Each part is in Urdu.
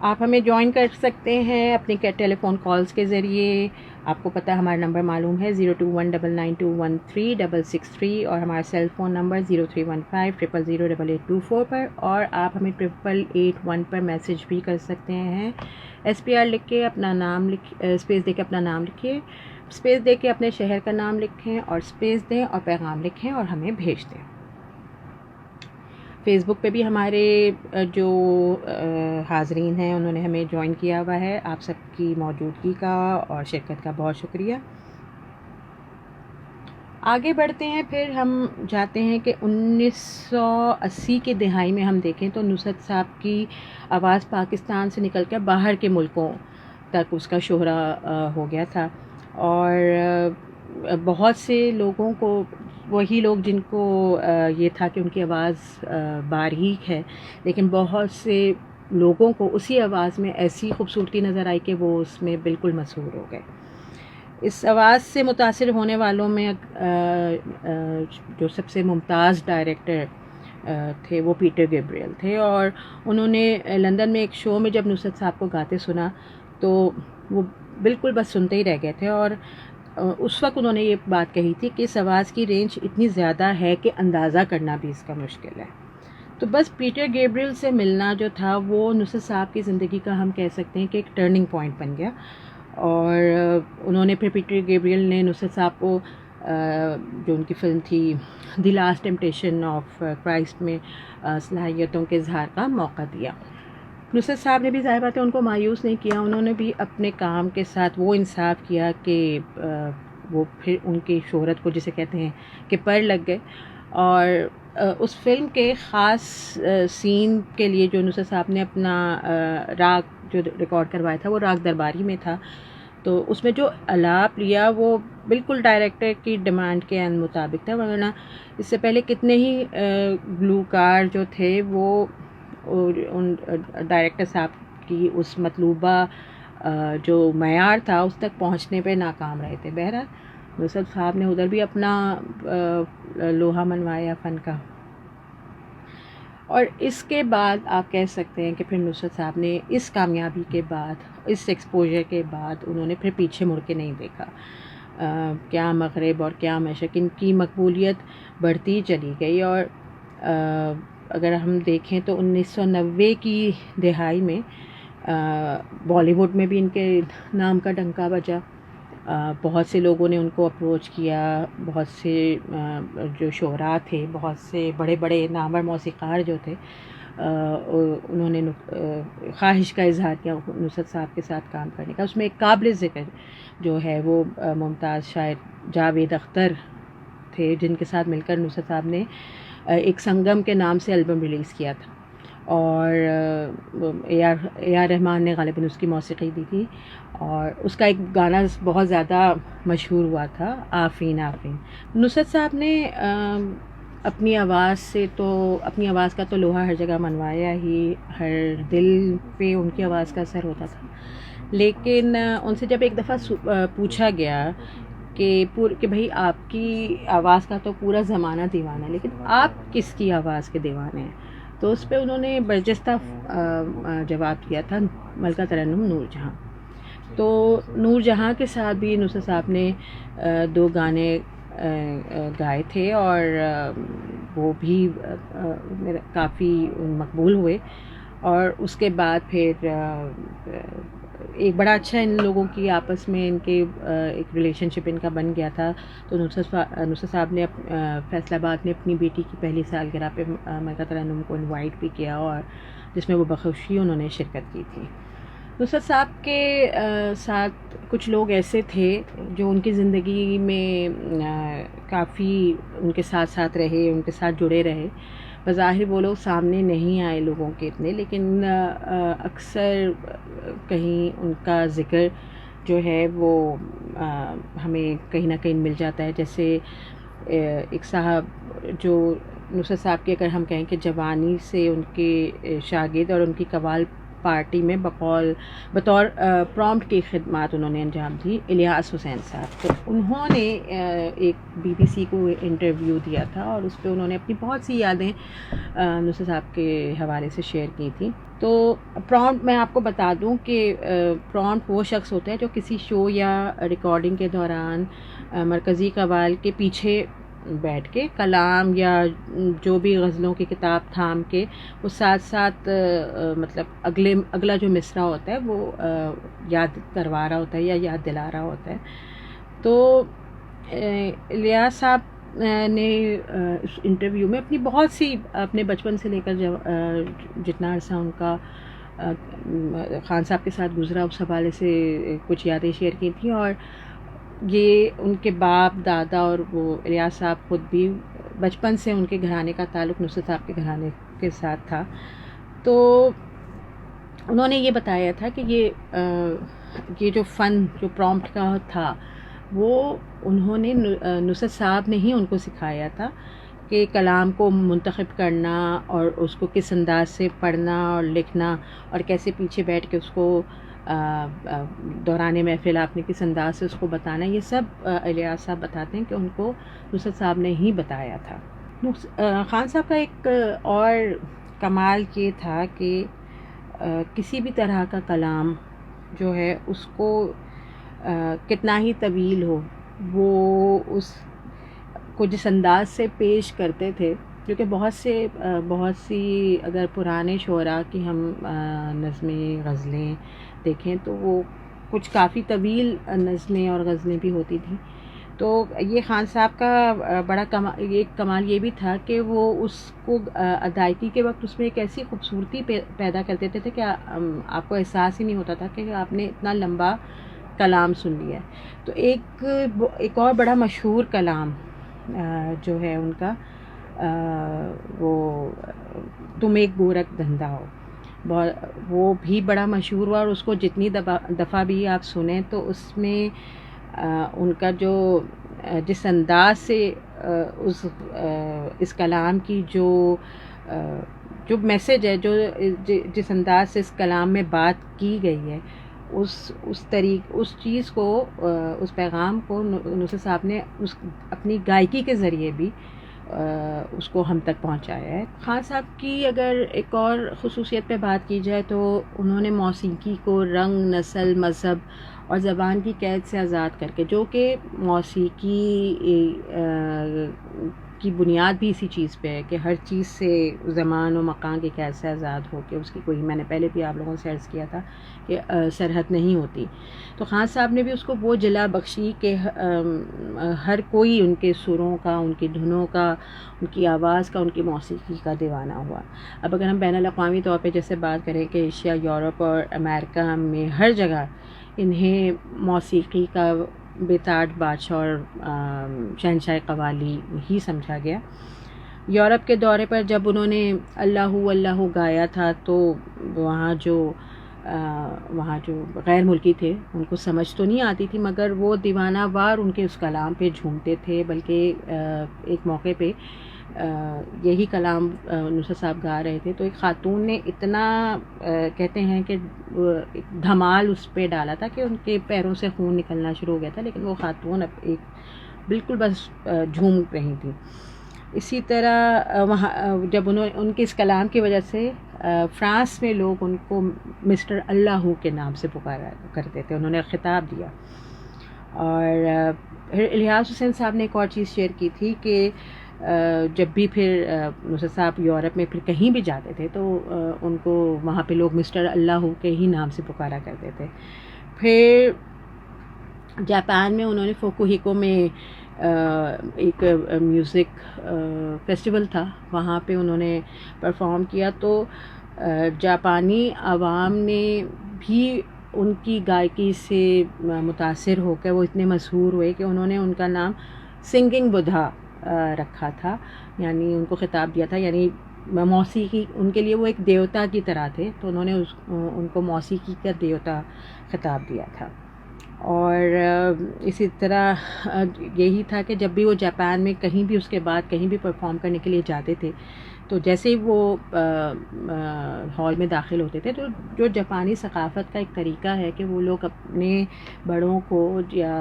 آپ ہمیں جوائن کر سکتے ہیں اپنی ٹیلی فون کالز کے ذریعے. آپ کو پتہ ہمارا نمبر معلوم ہے 0219921366 اور ہمارا سیل فون نمبر 0315000824 پر. اور آپ ہمیں 8881 پر میسیج بھی کر سکتے ہیں. SPR لکھ کے اپنا نام اسپیس دے کے اپنا نام لکھیے, اسپیس دے کے اپنے شہر کا نام لکھیں اور اسپیس دیں اور پیغام لکھیں اور ہمیں بھیج دیں. فیس بک پہ بھی ہمارے جو حاضرین ہیں انہوں نے ہمیں جوائن کیا ہوا ہے. آپ سب کی موجودگی کا اور شرکت کا بہت شکریہ. آگے بڑھتے ہیں. پھر ہم جاتے ہیں کہ 1980 کی دہائی میں ہم دیکھیں تو نصرت صاحب کی آواز پاکستان سے نکل کر باہر کے ملکوں تک اس کا شہرہ ہو گیا تھا. اور بہت سے لوگوں کو, وہی لوگ جن کو یہ تھا کہ ان کی آواز باریک ہے, لیکن بہت سے لوگوں کو اسی آواز میں ایسی خوبصورتی نظر آئی کہ وہ اس میں بالکل مسحور ہو گئے. اس آواز سے متاثر ہونے والوں میں جو سب سے ممتاز ڈائریکٹر تھے وہ پیٹر گیبریل تھے. اور انہوں نے لندن میں ایک شو میں جب نصرت صاحب کو گاتے سنا تو وہ بالکل بس سنتے ہی رہ گئے تھے. اور اس وقت انہوں نے یہ بات کہی تھی کہ اس آواز کی رینج اتنی زیادہ ہے کہ اندازہ کرنا بھی اس کا مشکل ہے. تو بس پیٹر گیبریل سے ملنا جو تھا وہ نصرت صاحب کی زندگی کا ہم کہہ سکتے ہیں کہ ایک ٹرننگ پوائنٹ بن گیا. اور انہوں نے پھر پیٹر گیبریل نے نصرت صاحب کو جو ان کی فلم تھی the last temptation of Christ میں صلاحیتوں کے اظہار کا موقع دیا. نصرت صاحب نے بھی ظاہر بات ہے ان کو مایوس نہیں کیا. انہوں نے بھی اپنے کام کے ساتھ وہ انصاف کیا کہ وہ پھر ان کی شہرت کو جسے کہتے ہیں کہ پر لگ گئے. اور اس فلم کے خاص سین کے لیے جو نصرت صاحب نے اپنا راگ جو ریکارڈ کروایا تھا وہ راگ درباری میں تھا. تو اس میں جو آلاپ لیا وہ بالکل ڈائریکٹر کی ڈیمانڈ کے مطابق تھا, ورنہ اس سے پہلے کتنے ہی گلوکار جو تھے وہ ان ڈائریکٹر صاحب کی اس مطلوبہ جو معیار تھا اس تک پہنچنے پہ ناکام رہے تھے. بہرحال نصرت صاحب نے ادھر بھی اپنا لوہا منوایا فن کا. اور اس کے بعد آپ کہہ سکتے ہیں کہ پھر نصرت صاحب نے اس کامیابی کے بعد, اس ایکسپوجر کے بعد انہوں نے پھر پیچھے مڑ کے نہیں دیکھا. کیا مغرب اور کیا مشرق, ان کی مقبولیت بڑھتی چلی گئی. اور اگر ہم دیکھیں تو 1990 کی دہائی میں بالی ووڈ میں بھی ان کے نام کا ڈنکا بجا. بہت سے لوگوں نے ان کو اپروچ کیا, بہت سے جو شعراء تھے, بہت سے بڑے بڑے نامور موسیقار جو تھے, انہوں نے خواہش کا اظہار کیا نصرت صاحب کے ساتھ کام کرنے کا. اس میں ایک قابل ذکر جو ہے وہ ممتاز شاعر جاوید اختر تھے, جن کے ساتھ مل کر نصرت صاحب نے ایک سنگم کے نام سے البم ریلیز کیا تھا. اور A.R. رحمان نے غالباً اس کی موسیقی دی تھی, اور اس کا ایک گانا بہت زیادہ مشہور ہوا تھا, آفرین آفرین. نصرت صاحب نے اپنی آواز سے تو اپنی آواز کا تو لوہا ہر جگہ منوایا ہی, ہر دل پہ ان کی آواز کا اثر ہوتا تھا. لیکن ان سے جب ایک دفعہ پوچھا گیا کہ بھئی آپ کی آواز کا تو پورا زمانہ دیوانہ ہے, لیکن آپ کس کی آواز کے دیوانے ہیں, تو اس پہ انہوں نے برجستہ جواب دیا تھا ملکہ ترنم نور جہاں. تو نور جہاں کے ساتھ بھی نصرت صاحب نے 2 گانے گائے تھے, اور وہ بھی کافی مقبول ہوئے. اور اس کے بعد پھر ایک بڑا اچھا ان لوگوں کی آپس میں ان کے ایک ریلیشن شپ ان کا بن گیا تھا. تو نصرت صاحب نے فیصل آباد میں اپنی بیٹی کی پہلی سالگرہ پہ ملکہ ترنم کو انوائٹ بھی کیا, اور جس میں وہ بخوشی انہوں نے شرکت کی تھی. نصرت صاحب کے ساتھ کچھ لوگ ایسے تھے جو ان کی زندگی میں کافی ان کے ساتھ رہے, ان کے ساتھ جڑے رہے. بظاہر وہ لوگ سامنے نہیں آئے لوگوں کے اتنے, لیکن اکثر کہیں ان کا ذکر جو ہے وہ ہمیں کہیں نہ کہیں مل جاتا ہے. جیسے ایک صاحب جو نصرت صاحب کے اگر ہم کہیں کہ جوانی سے ان کے شاگرد اور ان کی قوال پارٹی میں بطور پرومپٹ کی خدمات انہوں نے انجام دی الیاس حسین صاحب. تو انہوں نے ایک BBC کو انٹرویو دیا تھا اور اس پہ انہوں نے اپنی بہت سی یادیں نصرت صاحب کے حوالے سے شیئر کی تھیں. تو پرومپٹ میں آپ کو بتا دوں کہ پرومپٹ وہ شخص ہوتا ہے جو کسی شو یا ریکارڈنگ کے دوران مرکزی قوال کے پیچھے بیٹھ کے کلام یا جو بھی غزلوں کی کتاب تھام کے وہ ساتھ ساتھ مطلب اگلا جو مصرع ہوتا ہے وہ یاد کروا رہا ہوتا ہے یا یاد دلا رہا ہوتا ہے. تو الیاس صاحب نے اس انٹرویو میں اپنی بہت سی اپنے بچپن سے لے کر جتنا عرصہ ان کا خان صاحب کے ساتھ گزرا اس حوالے سے کچھ یادیں شیئر کی تھیں. اور یہ ان کے باپ دادا اور وہ الیاس صاحب خود بھی بچپن سے ان کے گھرانے کا تعلق نصرت صاحب کے گھرانے کے ساتھ تھا. تو انہوں نے یہ بتایا تھا کہ یہ جو فن جو پرومپٹ کا تھا وہ انہوں نے نصرت صاحب نے ہی ان کو سکھایا تھا کہ کلام کو منتخب کرنا اور اس کو کس انداز سے پڑھنا اور لکھنا اور کیسے پیچھے بیٹھ کے اس کو دوران محفل آپ نے کس انداز سے اس کو بتانا. یہ سب الیاس صاحب بتاتے ہیں کہ ان کو نصرت صاحب نے ہی بتایا تھا. خان صاحب کا ایک اور کمال یہ تھا کہ کسی بھی طرح کا کلام جو ہے اس کو کتنا ہی طویل ہو وہ اس کو جس انداز سے پیش کرتے تھے کیونکہ بہت سی اگر پرانے شعراء کی ہم نظمیں غزلیں دیکھیں تو وہ کچھ کافی طویل نظمیں اور غزلیں بھی ہوتی تھیں. تو یہ خان صاحب کا بڑا کمال یہ بھی تھا کہ وہ اس کو ادائیگی کے وقت اس میں ایک ایسی خوبصورتی پیدا کر دیتے تھے کہ آپ کو احساس ہی نہیں ہوتا تھا کہ آپ نے اتنا لمبا کلام سن لیا ہے. تو ایک اور بڑا مشہور کلام جو ہے ان کا وہ تم ایک گورکھ دھندا ہو وہ بھی بڑا مشہور ہوا. اور اس کو جتنی دفعہ بھی آپ سنیں تو اس میں ان کا جو جس انداز سے اس کلام کی جو میسج ہے جس انداز سے اس کلام میں بات کی گئی ہے اس چیز کو اس پیغام کو نصرت صاحب نے اپنی گائیکی کے ذریعے بھی اس کو ہم تک پہنچایا ہے. خان صاحب کی اگر ایک اور خصوصیت پہ بات کی جائے تو انہوں نے موسیقی کو رنگ نسل مذہب اور زبان کی قید سے آزاد کر کے جو کہ موسیقی کی بنیاد بھی اسی چیز پہ ہے کہ ہر چیز سے زمان و مکان کی قید سے آزاد ہو کے اس کی کوئی میں نے پہلے بھی آپ لوگوں سے عرض کیا تھا کہ سرحد نہیں ہوتی. تو خان صاحب نے بھی اس کو وہ جلا بخشی کہ ہر کوئی ان کے سروں کا ان کی دھنوں کا ان کی آواز کا ان کی موسیقی کا دیوانہ ہوا. اب اگر ہم بین الاقوامی طور پہ جیسے بات کریں کہ ایشیا یورپ اور امریکہ میں ہر جگہ انہیں موسیقی کا بیتاج بادشاہ اور شہنشاہ قوالی ہی سمجھا گیا. یورپ کے دورے پر جب انہوں نے اللہ اللہ گایا تھا تو وہاں جو غیر ملکی تھے ان کو سمجھ تو نہیں آتی تھی مگر وہ دیوانہ وار ان کے اس کلام پہ جھومتے تھے. بلکہ ایک موقع پہ یہی کلام نصرت صاحب گا رہے تھے تو ایک خاتون نے اتنا کہتے ہیں کہ دھمال اس پہ ڈالا تھا کہ ان کے پیروں سے خون نکلنا شروع ہو گیا تھا لیکن وہ خاتون بالکل بس جھوم رہی تھی. اسی طرح وہاں جب ان کے اس کلام کی وجہ سے فرانس میں لوگ ان کو مسٹر اللہ کے نام سے پکارا کرتے تھے. انہوں نے خطاب دیا. اور الیاس حسین صاحب نے ایک اور چیز شیئر کی تھی کہ جب بھی پھر نصرت صاحب یورپ میں پھر کہیں بھی جاتے تھے تو ان کو وہاں پہ لوگ مسٹر اللہ کے ہی نام سے پکارا کرتے تھے. پھر جاپان میں انہوں نے فوکوہیکو میں ایک میوزک فیسٹیول تھا وہاں پہ انہوں نے پرفارم کیا تو جاپانی عوام نے بھی ان کی گائیکی سے متاثر ہو کر وہ اتنے مشہور ہوئے کہ انہوں نے ان کا نام سنگنگ بدھا رکھا تھا. یعنی ان کو خطاب دیا تھا یعنی موسیقی ان کے لیے وہ ایک دیوتا کی طرح تھے تو انہوں نے ان کو موسیقی کا دیوتا خطاب دیا تھا. اور اسی طرح یہی تھا کہ جب بھی وہ جاپان میں کہیں بھی اس کے بعد کہیں بھی پرفارم کرنے کے لیے جاتے تھے تو جیسے ہی وہ ہال میں داخل ہوتے تھے تو جو جاپانی ثقافت کا ایک طریقہ ہے کہ وہ لوگ اپنے بڑوں کو یا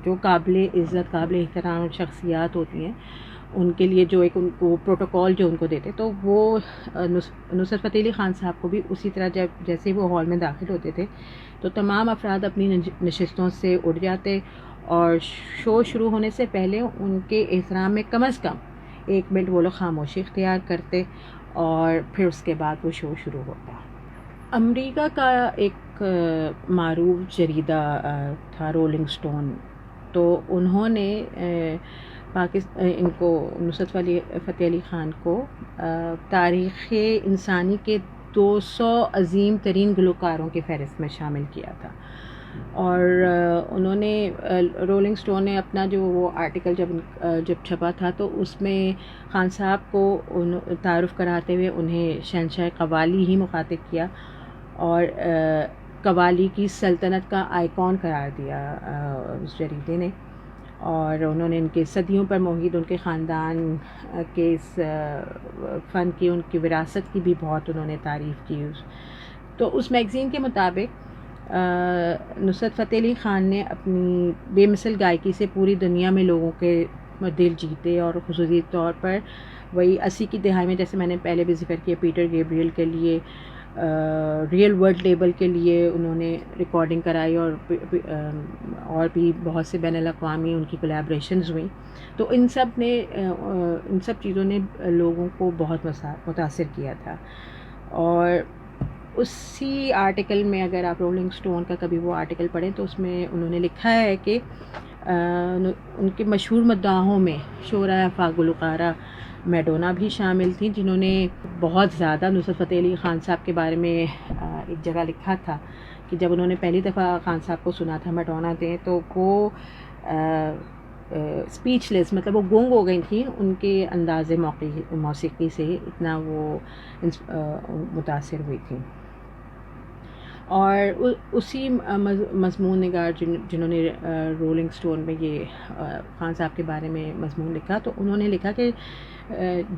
جو قابل عزت قابل احترام شخصیات ہوتی ہیں ان کے لیے جو ایک ان کو پروٹوکول جو ان کو دیتے، تو وہ نصرت فتح علی خان صاحب کو بھی اسی طرح جیسے وہ ہال میں داخل ہوتے تھے تو تمام افراد اپنی نشستوں سے اٹھ جاتے اور شو شروع ہونے سے پہلے ان کے احترام میں کم از کم 1 منٹ وہ لوگ خاموشی اختیار کرتے اور پھر اس کے بعد وہ شو شروع ہوتا۔ امریکہ کا ایک معروف جریدہ تھا رولنگ سٹون، تو انہوں نے ان کو نصرت فتح علی خان کو تاریخ انسانی کے 200 عظیم ترین گلوکاروں کی فہرست میں شامل کیا تھا، اور انہوں نے رولنگ سٹون نے اپنا جو وہ آرٹیکل جب چھپا تھا تو اس میں خان صاحب کو تعارف کراتے ہوئے انہیں شہنشاہ قوالی ہی مخاطب کیا اور قوالی کی سلطنت کا آئیکن قرار دیا اس جریدے نے، اور انہوں نے ان کے صدیوں پر محیط ان کے خاندان کے اس فن کی ان کی وراثت کی بھی بہت انہوں نے تعریف کی۔ تو اس میگزین کے مطابق نصرت فتح علی خان نے اپنی بے مثل گائیکی سے پوری دنیا میں لوگوں کے دل جیتے، اور خصوصی طور پر وہی 80 کی دہائی میں جیسے میں نے پہلے بھی ذکر کیا پیٹر گیبریل کے لیے ریئل ورلڈ لیبل کے لیے انہوں نے ریکارڈنگ کرائی، اور بھی بہت سے بین الاقوامی ان کی کولیبریشنز ہوئیں۔ تو ان سب چیزوں نے لوگوں کو بہت متاثر کیا تھا۔ اور اسی آرٹیکل میں اگر آپ رولنگ سٹون کا کبھی وہ آرٹیکل پڑھیں تو اس میں انہوں نے لکھا ہے کہ ان کے مشہور مداحوں میں شعراء افاق گلوکارہ میڈونا بھی شامل تھیں، جنہوں نے بہت زیادہ نصرت فتح علی خان صاحب کے بارے میں ایک جگہ لکھا تھا کہ جب انہوں نے پہلی دفعہ خان صاحب کو سنا تھا میڈونا دیں تو وہ اسپیچ لیس، مطلب وہ گونگ ہو گئی تھیں ان کے انداز موسیقی سے، اتنا وہ متاثر ہوئی تھیں۔ اور اسی مضمون نگار جنہوں نے رولنگ سٹون میں یہ خان صاحب کے بارے میں مضمون لکھا، تو انہوں نے لکھا کہ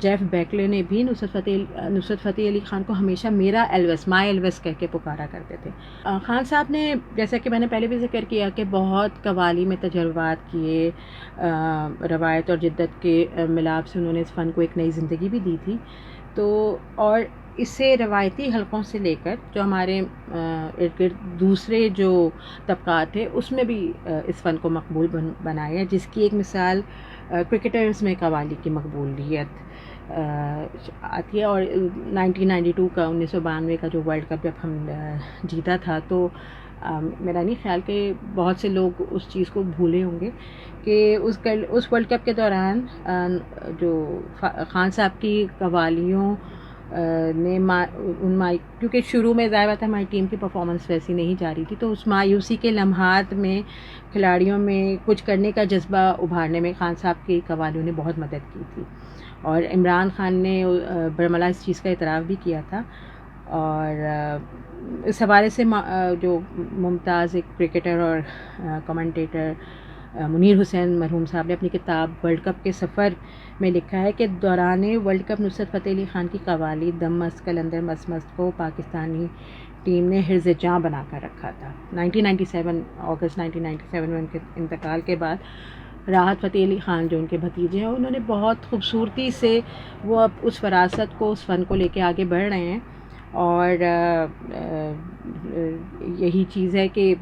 جیف بیکلے نے بھی نصرت فتح علی خان کو ہمیشہ میرا ایلوس، مائی ایلوس کہہ کے پکارا کرتے تھے۔ خان صاحب نے جیسا کہ میں نے پہلے بھی ذکر کیا کہ بہت قوالی میں تجربات کیے، روایت اور جدت کے ملاپ سے انہوں نے اس فن کو ایک نئی زندگی بھی دی تھی۔ تو اور اسے روایتی حلقوں سے لے کر جو ہمارے ارد گرد دوسرے جو طبقات ہیں اس میں بھی اس فن کو مقبول بنایا، جس کی ایک مثال کرکٹرز میں قوالی کی مقبولیت آتی ہے۔ اور 1992 کا 1992 کا جو ورلڈ کپ جب ہم جیتا تھا تو میرا نہیں خیال کہ بہت سے لوگ اس چیز کو بھولے ہوں گے کہ اس ورلڈ کپ کے دوران جو خان صاحب کی قوالیوں نے کیونکہ شروع میں ظاہر بات ہے ہماری ٹیم کی پرفارمنس ویسی نہیں جا رہی تھی، تو اس مایوسی کے لمحات میں کھلاڑیوں میں کچھ کرنے کا جذبہ ابھارنے میں خان صاحب کی قوالیوں نے بہت مدد کی تھی، اور عمران خان نے برملا اس چیز کا اعتراف بھی کیا تھا۔ اور اس حوالے سے جو ممتاز ایک کرکٹر اور کمنٹیٹر منیر حسین مرحوم صاحب نے اپنی کتاب ورلڈ کپ کے سفر میں لکھا ہے کہ دوران ورلڈ کپ نصرت فتح علی خان کی قوالی دم مست قلندر مست مست کو پاکستانی ٹیم نے حرز جاں بنا کر رکھا تھا۔ 1997 اگست 1997 میں ان کے انتقال کے بعد راحت فتح علی خان جو ان کے بھتیجے ہیں انہوں نے بہت خوبصورتی سے وہ اب اس وراثت کو اس فن کو لے کے آگے بڑھ رہے ہیں، اور یہی چیز ہے کہ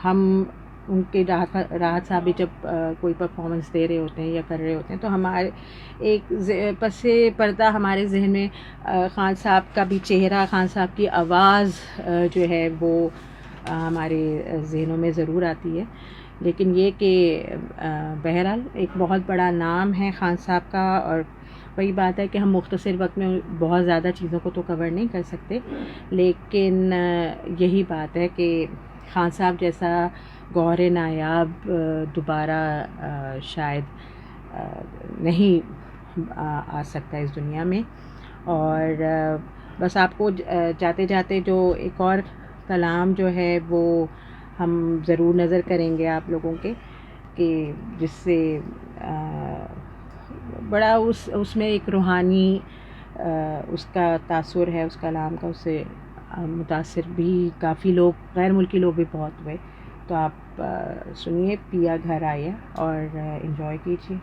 ہم ان کے راحت صاحب بھی جب کوئی پرفارمنس دے رہے ہوتے ہیں یا کر رہے ہوتے ہیں تو ہمارے ایک پس پردہ ہمارے ذہن میں خان صاحب کا بھی چہرہ، خان صاحب کی آواز جو ہے وہ ہمارے ذہنوں میں ضرور آتی ہے۔ لیکن یہ کہ بہرحال ایک بہت بڑا نام ہے خان صاحب کا، اور وہی بات ہے کہ ہم مختصر وقت میں بہت زیادہ چیزوں کو تو کور نہیں کر سکتے، لیکن یہی بات ہے کہ خان صاحب جیسا گوہر نایاب دوبارہ شاید نہیں آ سکتا اس دنیا میں۔ اور بس آپ کو جاتے جاتے جو ایک اور کلام جو ہے وہ ہم ضرور نظر کریں گے آپ لوگوں کے، کہ جس سے بڑا اس میں ایک روحانی اس کا تاثر ہے اس کلام کا، اس سے متاثر بھی کافی لوگ، غیر ملکی لوگ بھی بہت ہوئے. تو آپ سنیے، پیا گھر آیا اور انجوائے کیجیے.